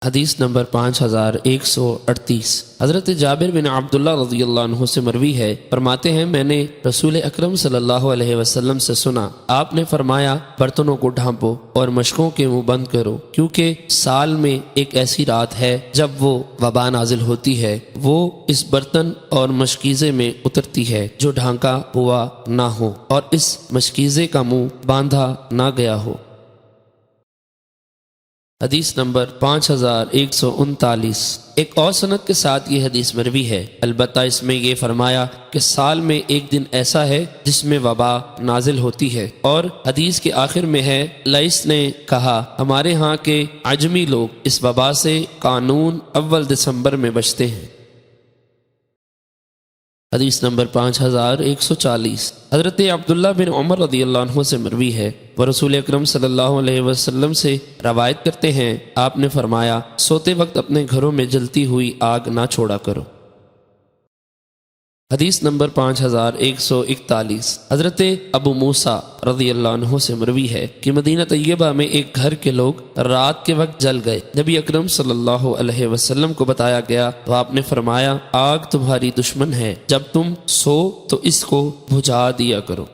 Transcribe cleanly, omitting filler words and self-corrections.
حدیث نمبر 5138۔ حضرت جابر بن عبداللہ رضی اللہ عنہ سے مروی ہے، فرماتے ہیں میں نے رسول اکرم صلی اللہ علیہ وسلم سے سنا، آپ نے فرمایا برتنوں کو ڈھانپو اور مشکوں کے منہ بند کرو، کیونکہ سال میں ایک ایسی رات ہے جب وہ وبا نازل ہوتی ہے، وہ اس برتن اور مشکیزے میں اترتی ہے جو ڈھانکا ہوا نہ ہو اور اس مشکیزے کا منہ باندھا نہ گیا ہو۔ حدیث نمبر 5139۔ ایک اور سند کے ساتھ یہ حدیث مروی ہے، البتہ اس میں یہ فرمایا کہ سال میں ایک دن ایسا ہے جس میں وبا نازل ہوتی ہے، اور حدیث کے آخر میں ہے لیث نے کہا ہمارے ہاں کے عجمی لوگ اس وبا سے قانون اول دسمبر میں بچتے ہیں۔ حدیث نمبر 5140۔ حضرت عبداللہ بن عمر رضی اللہ عنہ سے مروی ہے، وہ رسول اکرم صلی اللہ علیہ وسلم سے روایت کرتے ہیں، آپ نے فرمایا سوتے وقت اپنے گھروں میں جلتی ہوئی آگ نہ چھوڑا کرو۔ حدیث نمبر 5141۔ حضرت ابو موسیٰ رضی اللہ عنہ سے مروی ہے کہ مدینہ طیبہ میں ایک گھر کے لوگ رات کے وقت جل گئے، نبی اکرم صلی اللہ علیہ وسلم کو بتایا گیا تو آپ نے فرمایا آگ تمہاری دشمن ہے، جب تم سو تو اس کو بجھا دیا کرو۔